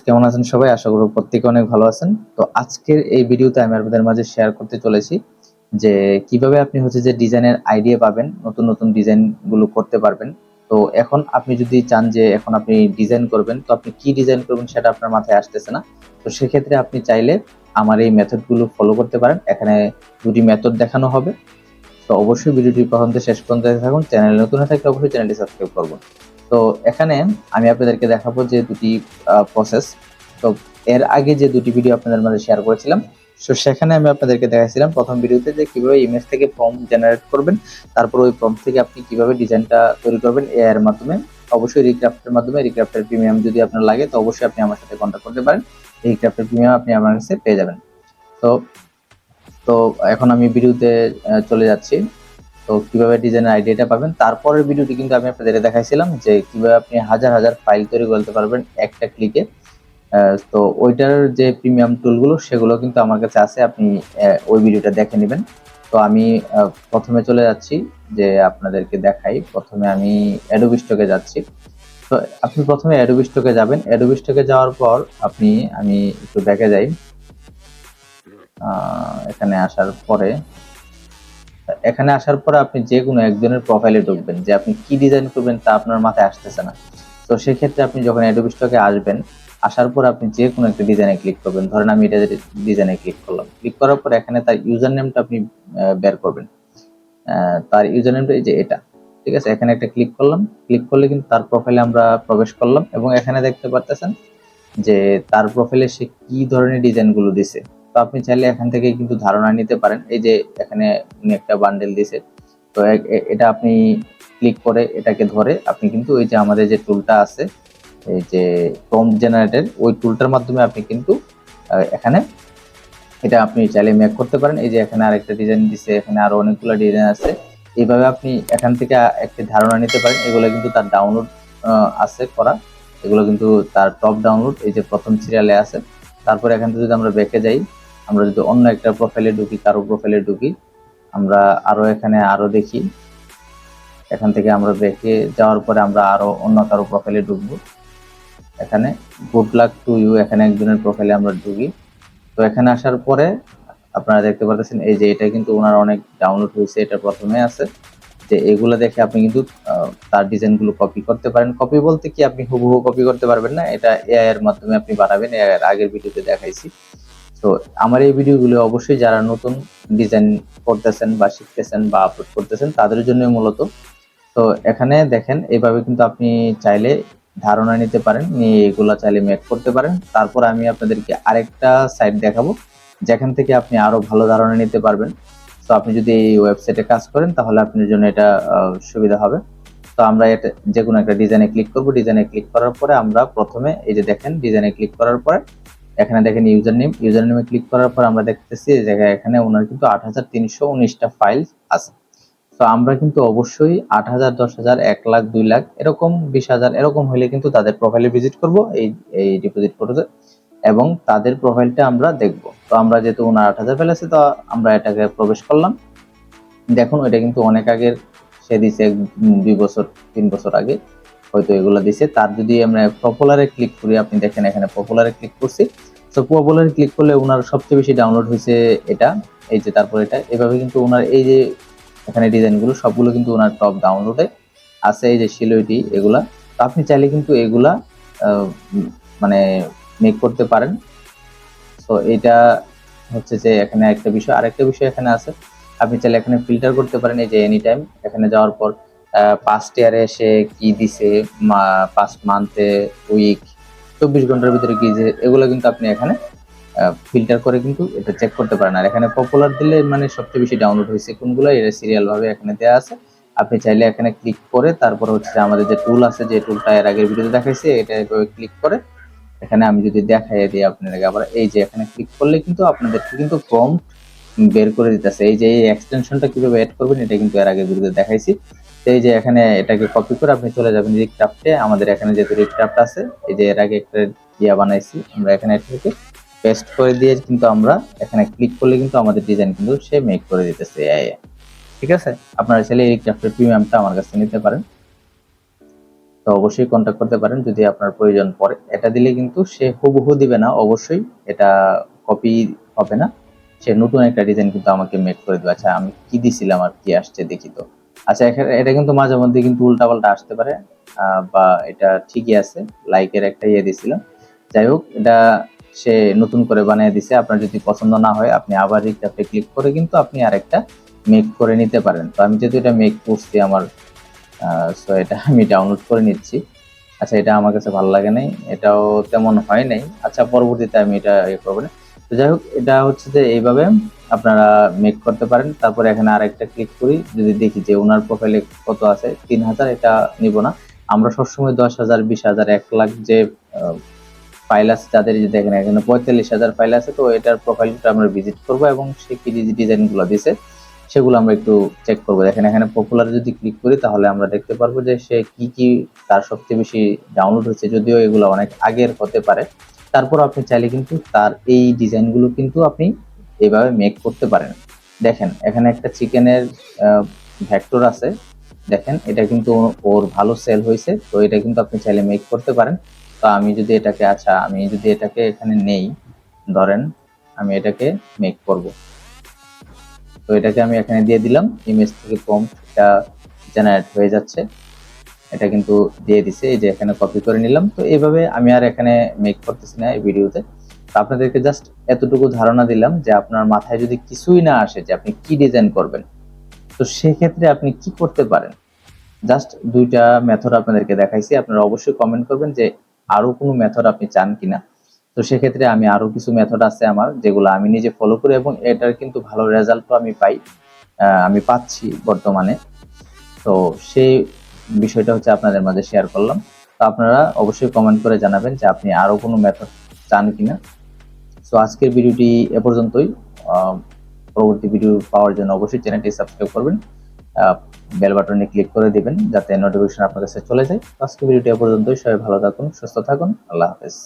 কেমন আছেন সবাই? আশা করি প্রত্যেকে অনেক ভালো আছেন। তো আজকের এই ভিডিওতে আমি আপনাদের মাঝে শেয়ার করতে চলেছি যে কিভাবে আপনি যে ডিজাইনের আইডিয়া পাবেন, নতুন নতুন ডিজাইন গুলো করতে পারবেন। তো এখন আপনি যদি চান যে এখন আপনি ডিজাইন করবেন, তো আপনি কি ডিজাইন করবেন সেটা আপনার মাথায় আসতেছে না। তো সেক্ষেত্রে আপনি চাইলে আমার এই মেথড গুলো ফলো করতে পারেন। এখানে দুটি মেথড দেখানো হবে। তো অবশ্যই ভিডিওটি প্রথম থেকে শেষ পর্যন্ত দেখতে থাকুন। চ্যানেল নতুন হয়ে থাকলে অবশ্যই চ্যানেলটি সাবস্ক্রাইব করবেন। তো এখানে আমি আপনাদেরকে দেখাবো যে দুটি প্রসেস। তো এর আগে যে দুটি ভিডিও আপনাদের মাঝে শেয়ার করেছিলাম, তো সেখানে আমি আপনাদেরকে দেখাইছিলাম প্রথম ভিডিওতে যে কিভাবে ইমেজ থেকে প্রম্পট জেনারেট করবেন, তারপর ওই প্রম্পট থেকে আপনি কিভাবে ডিজাইনটা তৈরি করবেন এআই এর মাধ্যমে। অবশ্যই রিক্রাফটের মাধ্যমে। রিক্রাফটের প্রিমিয়াম যদি আপনার লাগে তো অবশ্যই আপনি আমার সাথে কন্ট্যাক্ট করতে পারেন। রিক্রাফটের প্রিমিয়াম আপনি আমার কাছে পেয়ে যাবেন। তো তো এখন আমি ভিডিওতে চলে যাচ্ছি। তো কিভাবে ডিজাইনের আইডিয়াটা পাবেন, তারপরের ভিডিওটি কিন্তু আমি আপনাদের দেখাইছিলাম যে কিভাবে আপনি হাজার হাজার ফাইল তৈরি করতে পারবেন একটা ক্লিকে। তো ওইটার যে প্রিমিয়াম টুলগুলো সেগুলো কিন্তু আমার কাছে আছে, আপনি ওই ভিডিওটা দেখে নেবেন। তো আমি প্রথমে চলে যাচ্ছি যে আপনাদেরকে দেখাই। প্রথমে আমি অ্যাডোবি স্টকে যাচ্ছি। তো আপনি প্রথমে অ্যাডোবি স্টকে যাবেন। অ্যাডোবি স্টকে যাওয়ার পর আমি একটু ব্যাকে যাই। এখানে আসার পরে আপনি যে কোনো একজনের প্রোফাইলে ঢুকবেন, যে আপনি কি ডিজাইন করবেন তা আপনার মাথায় আসতেছে না। তো সেক্ষেত্রে আপনি যখন অ্যাডোবি স্টকে আসবেন, আসার পর আপনি যে কোনো একটা ডিজাইনে ক্লিক করবেন। ধরেন আমি এটা ডিজাইনে ক্লিক করলাম। ক্লিক করার পর এখানে তার ইউজার নেমটা আপনি বের করবেন। তার ইউজার নেমটা এই যে এটা, ঠিক আছে। এখানে একটা ক্লিক করলাম। ক্লিক করলে কিন্তু তার প্রোফাইলে আমরা প্রবেশ করলাম এবং এখানে দেখতে পারতেছেন যে তার প্রোফাইলে সে কি ধরনের ডিজাইন গুলো দিছে। তো আপনি চাইলে এখান থেকে কিন্তু ধারণা নিতে পারেন। এই যে এখানে উনি একটা বান্ডেল দিছে, তো এটা আপনি ক্লিক করে এটাকে ধরে আপনি কিন্তু ওই যে আমাদের যে টুলটা আছে, এই যে প্রম্পট জেনারেটর, ওই টুলটার মাধ্যমে আপনি কিন্তু এখানে এটা আপনি চাইলে মেক করতে পারেন। এই যে এখানে আরেকটা ডিজাইন দিছে, এখানে আরো অনেকগুলো ডিজাইন আছে। এইভাবে আপনি এখান থেকে একটা ধারণা নিতে পারেন। এগুলো কিন্তু তার ডাউনলোড আছে করা। এগুলো কিন্তু তার টপ ডাউনলোড, এই যে প্রথম সিরিয়ালে আছে। তারপর এখান থেকে যদি আমরা ব্যাকে যাই, আমরা যদি অন্য একটা প্রোফাইলে ঢুকি, কারো প্রোফাইলে ঢুকি, আমরা আরো এখানে আরো দেখি। এখান থেকে আমরা ব্যাকে যাওয়ার পরে আমরা আরো অন্য কারো প্রোফাইলে ঢুকবো। এখানে গুড লাক টু ইউ, এখানে একজনের প্রোফাইলে আমরা ঢুকি। তো এখানে আসার পরে আপনারা দেখতে পাচ্ছেন এই যে এটা কিন্তু ওনার অনেক ডাউনলোড হয়েছে, এটা প্রথমে আছে। যে এগুলো দেখে আপনি কিন্তু তার ডিজাইন গুলো কপি করতে পারেন। কপি বলতে কি, আপনি হুবহু কপি করতে পারবেন না, এটা এআই এর মাধ্যমে আপনি বানাবেন। এআই এর আগের ভিডিওতে দেখাইছি। তো আমার এই ভিডিওগুলো অবশ্যই যারা নতুন ডিজাইন করতেছেন বা শিখতেছেন বা আপলোড করতেছেন তাদের জন্য মূলত। তো এখানে দেখেন এইভাবে কিন্তু আপনি চাইলে ধারণা নিতে পারেন, নিয়ে এগুলা চাইলে মেক করতে পারেন। তারপর আমি আপনাদেরকে আরেকটা সাইট দেখাবো যেখান থেকে আপনি আরো ভালো ধারণা নিতে পারবেন। তো আপনি যদি এই ওয়েবসাইটে কাজ করেন তাহলে আপনার জন্য এটা সুবিধা হবে। তো আমরা এটা যে কোনো একটা ডিজাইনে ক্লিক করব। ডিজাইনে ক্লিক করার পরে আমরা প্রথমে এই যে দেখেন ডিজাইনে ক্লিক করার পরে এখানে দেখেন ইউজার নেমে ক্লিক করার পর আমরা দেখতেছি এই জায়গায় এখানে ওনার কিন্তু 8319টা ফাইল আছে। তো আমরা কিন্তু অবশ্যই 8,000, 10,000, 1 লাখ, 2 লাখ এরকম 20,000 এরকম হলে কিন্তু তাদের প্রোফাইলে ভিজিট করব এই ডিপোজিট ফটোতে, এবং তাদের প্রোফাইলটা আমরা দেখব। তো আমরা যেহেতু ওনার 8,000 ফাইল আছে, তো আমরা এটাকে প্রবেশ করলাম। দেখুন এটা কিন্তু অনেক আগের সে দিছে, 2 বছর 3 বছর আগে হয়তো এগুলো দিছে। তার যদি আমরা পপুলারে ক্লিক করি, আপনি দেখেন এখানে পপুলারে ক্লিক করছি। তো পপুলারে ক্লিক করলে ওনার সবচেয়ে বেশি ডাউনলোড হয়েছে এটা, এই যে তারপর এটা। এভাবে কিন্তু ওনার এই যে এখানে ডিজাইনগুলো সবগুলো কিন্তু ওনার টপ ডাউনলোডে আছে, এই যে সিলুইটি এগুলা। তো আপনি চাইলে কিন্তু এগুলা মানে মেক করতে পারেন। তো এটা হচ্ছে যে এখানে একটা বিষয়, আরেকটা বিষয় এখানে আছে। আপনি চাইলে এখানে ফিল্টার করতে পারেন, এই যে এনি টাইম। এখানে যাওয়ার পর পাস্ট ইয়ারে সে কি দিছে, পাস্ট মান্থে, উইক, 24 ঘন্টার ভিতরে কি যে, এগুলো কিন্তু আপনি এখানে ফিল্টার করে কিন্তু এটা চেক করতে পারেন। আর এখানে পপুলার দিলে মানে সবচেয়ে বেশি ডাউনলোড হয়েছে কোনগুলো, এটা সিরিয়াল ভাবে এখানে দেওয়া আছে। আপনি চাইলে এখানে ক্লিক করে তারপর হচ্ছে আমাদের যে টুল আছে, যে টুলটা এর আগের ভিডিওতে দেখাইছি, এটা এভাবে ক্লিক করে এখানে আমি যদি দেখাই দিই আপনাদেরকে, আবার এই যে এখানে ক্লিক করলে কিন্তু আপনাদেরকে কিন্তু প্রম্পট বের করে দিতেছে। এই যে এই এক্সটেনশনটা কিভাবে অ্যাড করবেন এটা কিন্তু এর আগের ভিডিওতে দেখাইছি। তো এই যে এখানে এটাকে কপি করে আপনি চলে যাবেন রিক্রাফটে। আমাদের এখানে যেহেতু রিক্রাফট আছে, এই যে এর আগে একটা ইয়া বানাইছি, আমরা এখানে এটাকে পেস্ট করে দিয়ে কিন্তু আমরা এখানে ক্লিক করলে কিন্তু আমাদের ডিজাইন কিন্তু সে মেক করে দিতেছে এআই। ঠিক আছে, আপনারা চাইলে রিক্রাফটের প্রিমিয়ামটা আমার কাছে নিতে পারেন। তো অবশ্যই কন্ট্যাক্ট করতে পারেন যদি আপনার প্রয়োজন পড়ে। এটা দিলে কিন্তু সে হুবহু দিবে না, অবশ্যই এটা কপি হবে না, সে নতুন একটা ডিজাইন কিন্তু আমাকে মেক করে দেবে। আচ্ছা আমি কি দিছিলাম আর কি আসছে দেখি তো। আচ্ছা এটা কিন্তু মাঝে মধ্যে কিন্তু উল্টাপাল্টা আসতে পারে, বা এটা ঠিকই আছে, লাইকের একটা ইয়ে দিছিলাম। যাই হোক, এটা সে নতুন করে বানিয়ে দিছে। আপনার যদি পছন্দ না হয় আপনি আবার রিক্যাপে ক্লিক করে কিন্তু আপনি আরেকটা মেক করে নিতে পারেন। তো আমি যেহেতু এটা মেক করছি আমার, সো এটা আমি ডাউনলোড করে নিচ্ছি। আচ্ছা এটা আমার কাছে ভালো লাগে নাই, এটাও তেমন হয় নাই। আচ্ছা পরবর্তীতে আমি এটা ইয়ে করবো না। তো যাই হোক, এটা হচ্ছে যে এইভাবে আপনারা মেক করতে পারেন। তারপরে এখানে আরেকটা ক্লিক করি, যদি দেখি যে ওনার প্রোফাইলে কত আছে 3000, এটা নিব না। আমরা সবসময় 10,000, 20,000, 1 লাখ যে ফাইল আছে যাদের, যে দেখেন এখানে 45,000 ফাইল আছে। তো এটার প্রোফাইলটা আমরা ভিজিট করব এবং সে কি ডিজাইন গুলো দিছে সেগুলো আমরা একটু চেক করবো। দেখেন এখানে পপুলার যদি ক্লিক করি তাহলে আমরা দেখতে পারবো যে সে কি কি তার সবচেয়ে বেশি ডাউনলোড হচ্ছে, যদিও এগুলো অনেক আগের হতে পারে। তারপর আপনি চাইলে কিন্তু তার এই ডিজাইনগুলো কিন্তু আপনি এইভাবে মেক করতে পারেন। দেখেন এখানে একটা চিকেনের ভেক্টর আছে, দেখেন এটা কিন্তু ওর ভালো সেল হয়েছে। তো এটা কিন্তু আপনি চাইলে মেক করতে পারেন। তো আমি যদি এটাকে, আচ্ছা আমি যদি এটাকে এখানে নেই, ধরেন আমি এটাকে মেক করব। তো এটাকে আমি এখানে দিয়ে দিলাম, ইমেজ থেকে প্রম্পট এটা জেনারেট হয়ে যাচ্ছে, এটা কিন্তু দিয়ে দিছে। এই যে এখানে কপি করে নিলাম। তো এইভাবে আমি আর এখানে মেক করতেছি না এই ভিডিওতে। তো আপনাদেরকে জাস্ট এতটুকু ধারণা দিলাম যে আপনার মাথায় যদি কিছুই না আসে যে আপনি কি ডিজাইন করবেন, তো সেক্ষেত্রে আপনি কি করতে পারেন। জাস্ট দুইটা মেথড আপনাদেরকে দেখাইছি, আপনারা অবশ্যই কমেন্ট করবেন যে আরো কোনো মেথড আপনি চান কিনা। তো সেক্ষেত্রে আমি আরো কিছু মেথড আছে আমার, যেগুলো আমি নিজে ফলো করি এবং এটার কিন্তু ভালো রেজাল্টও আমি পাই, আমি পাচ্ছি বর্তমানে। তো সেই বিষয়টা হচ্ছে আপনাদের মাঝে শেয়ার করলাম। তো আপনারা অবশ্যই কমেন্ট করে জানাবেন যে আপনি আরো কোনো মেথড চান কিনা। তো আজকের ভিডিওটি এ পর্যন্তই। পরবর্তী ভিডিও পাওয়ার জন্য অবশ্যই চ্যানেলটি সাবস্ক্রাইব করবেন, বেল বাটনে ক্লিক করে দিবেন যাতে নোটিফিকেশন আপনার কাছে চলে যায়। আজকের ভিডিওটি এ পর্যন্তই। সবাই ভালো থাকুন, সুস্থ থাকুন, আল্লাহ হাফেজ।